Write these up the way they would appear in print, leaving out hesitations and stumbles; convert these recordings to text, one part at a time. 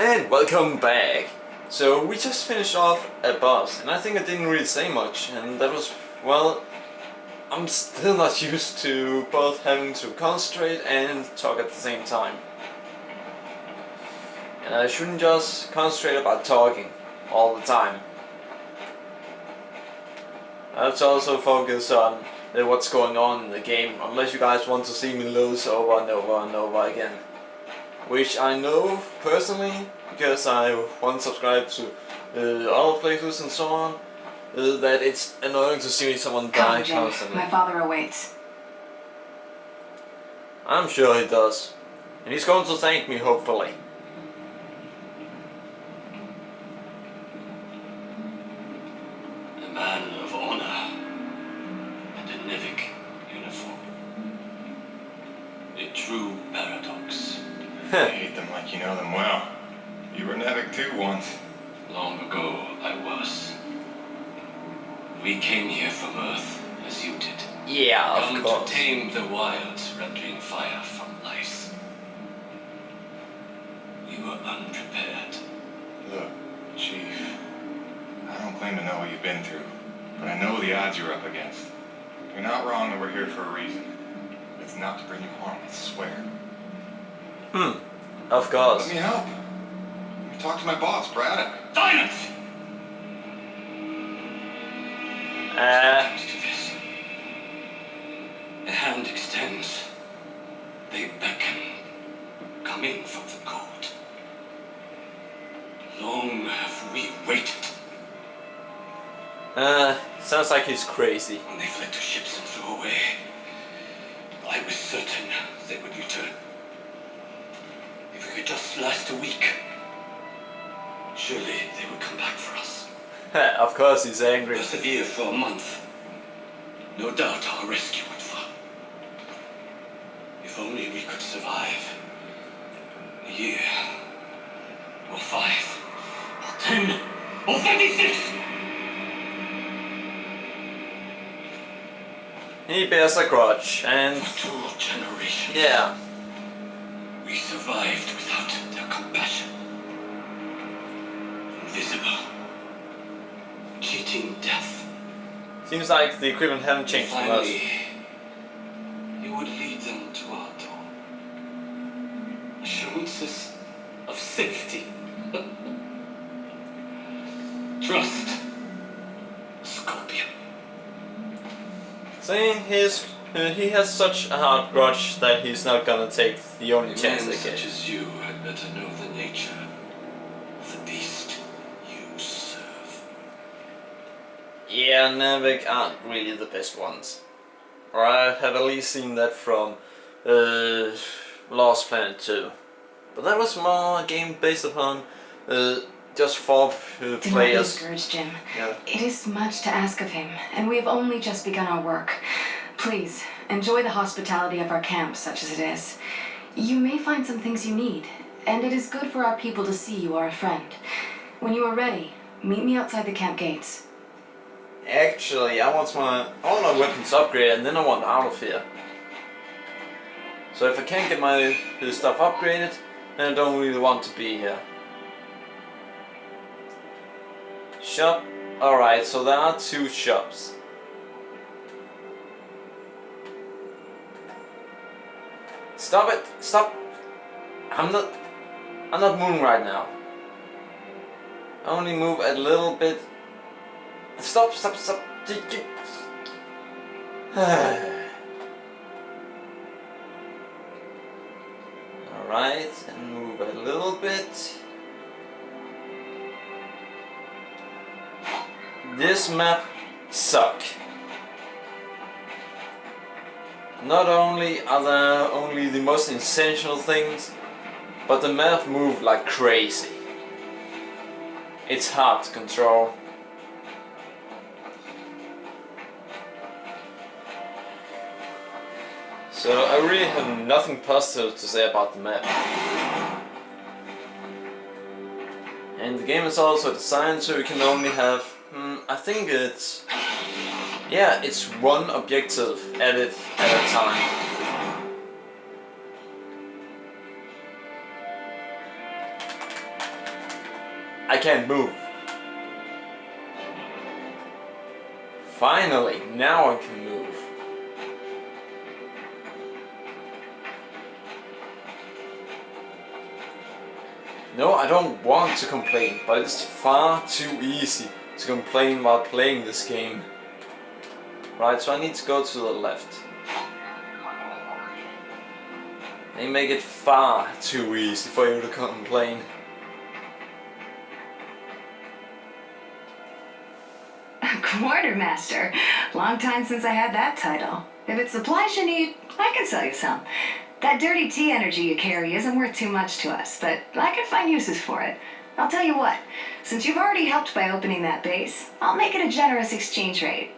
And welcome back. So we just finished off a boss, and I think I didn't really say much, and that was, well, I'm still not used to both having to concentrate and talk at the same time. And I shouldn't just concentrate about talking all the time. I have to also focus on what's going on in the game, unless you guys want to see me lose over and over and over again. Which I know personally, because I once subscribed to other playthroughs and so on, that it's annoying to see someone die constantly. My father awaits. I'm sure he does. And he's going to thank me, hopefully. A man of honor and a Nevic uniform. A true paradox. I hate them like you know them well. You were Nevic too once. Long ago, I was. We came here from Earth, as you did. Yeah, of Come course. to tame the wilds, rendering fire from lice. We were unprepared. Look, Chief, I don't claim to know what you've been through, but I know the odds you're up against. You're not wrong that we're here for a reason. It's not to bring you harm, I swear. Of course. Let me help. Talk to my boss, Braddock. Silence! Comes to this. A hand extends. They beckon, coming from the cold. Long have we waited. Sounds like he's crazy. When they fled to ships and flew away, I was certain they would return. If we could just last a week, surely they would come back for us. Of course he's angry. Persevere for a month. No doubt our rescue would follow. If only we could survive. A year. Or 5. Or 10. Or 36! He bears a grudge, and For 2 generations. yeah. We survived without their compassion. Invisible. Cheating death. Seems like the equipment haven't changed much. Finally, you would lead them to our door. Assurances of safety. Trust. Scorpion. Saying he has such a hard grudge that he's not gonna take the only chance Men they such get. as you had better know the nature of the beast you serve. Yeah, Navic aren't really the best ones. Or I have at least seen that from Lost Planet 2. But that was more a game based upon just 4 Do not be players. discouraged, Jim. Yeah. It is much to ask of him, and we have only just begun our work. Please, enjoy the hospitality of our camp, such as it is. You may find some things you need, and it is good for our people to see you are a friend. When you are ready, meet me outside the camp gates. Actually, I want my weapons upgraded, and then I want out of here. So if I can't get my stuff upgraded, then I don't really want to be here. Shop. Alright, so there are 2 shops. Stop it! Stop! I'm not moving right now. I only move a little bit. Stop! Stop! Stop! Alright, and move a little bit. This map sucks. Not only are there only the most essential things, but the map moves like crazy. It's hard to control. So I really have nothing positive to say about the map. And the game is also designed so you can only have, I think it's, yeah, it's 1 objective at a time. I can't move. Finally, now I can move. No, I don't want to complain, but it's far too easy to complain while playing this game. Right, so I need to go to the left. They make it far too easy for you to complain. Quartermaster. Long time since I had that title. If it's supplies you need, I can sell you some. That dirty tea energy you carry isn't worth too much to us, but I can find uses for it. I'll tell you what, since you've already helped by opening that base, I'll make it a generous exchange rate.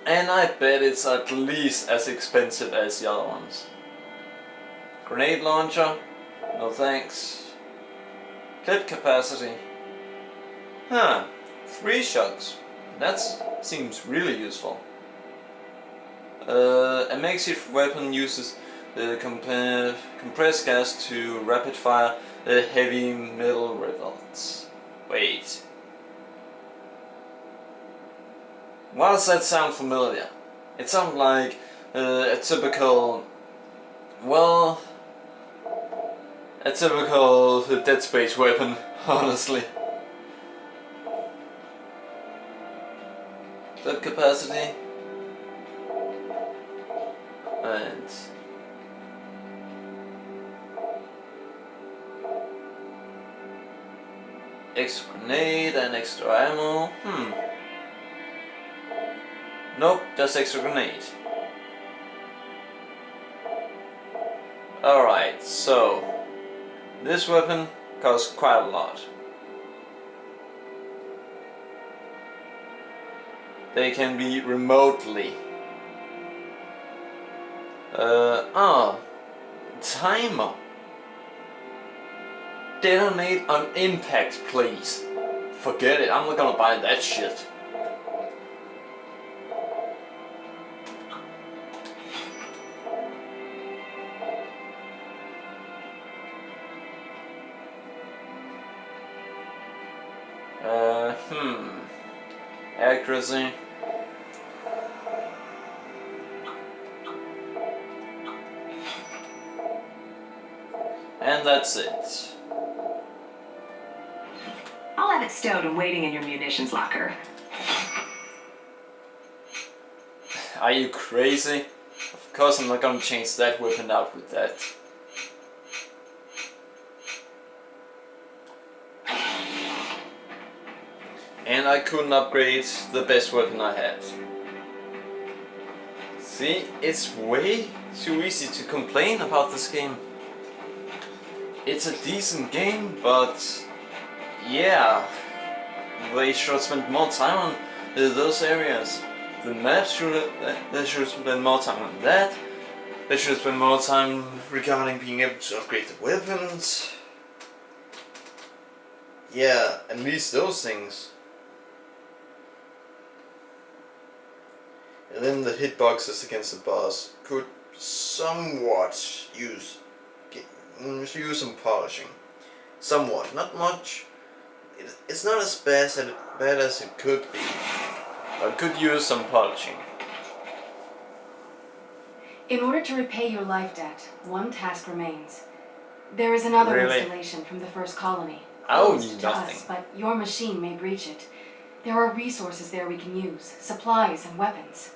And I bet it's at least as expensive as the other ones. Grenade launcher? No thanks. Clip capacity? Huh, 3 shots. That seems really useful. A makeshift weapon uses the compressed gas to rapid fire heavy metal rivets. Wait. Why does that sound familiar? It sounds like a typical, well, a typical Dead Space weapon, honestly. Clip capacity. And extra grenade and extra ammo. Nope, just extra grenade. Alright, so this weapon costs quite a lot. They can be remotely. Timer. Detonate on impact, please. Forget it, I'm not gonna buy that shit. Accuracy. And that's it. I'll have it stowed and waiting in your munitions locker. Are you crazy? Of course I'm not gonna change that weapon out with that. And I couldn't upgrade the best weapon I had. See, it's way too easy to complain about this game. It's a decent game, but yeah, they should spend more time on those areas. The maps they should spend more time on that. They should spend more time regarding being able to upgrade the weapons. Yeah, at least those things. And then the hitboxes against the boss could somewhat use some polishing. Somewhat, not much. It's not as bad as it could be, but could use some polishing. In order to repay your life debt, one task remains. There is another Really? installation from the first colony. I owe Closed you to nothing. us, but your machine may breach it. There are resources there we can use, supplies and weapons.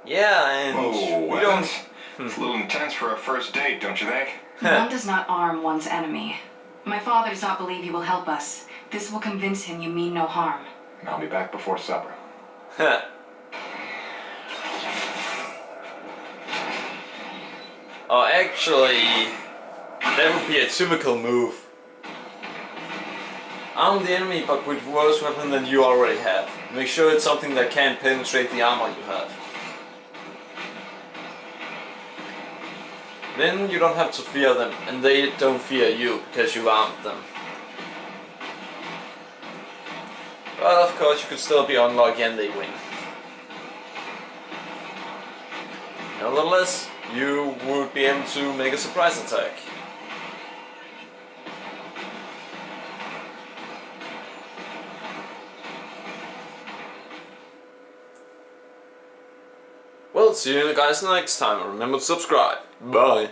Yeah, and Whoa, we weapons? don't. It's a little intense for a first date, don't you think? One does not arm one's enemy. My father does not believe you will help us. This will convince him you mean no harm. I'll be back before supper. Oh, actually, that would be a typical move. Arm the enemy, but with worse weapon than you already have. Make sure it's something that can't penetrate the armor you have. Then you don't have to fear them, and they don't fear you because you armed them. But of course you could still be unlucky and they win. Nevertheless, you would be able to make a surprise attack. Well, see you guys next time. Remember to subscribe. Bye.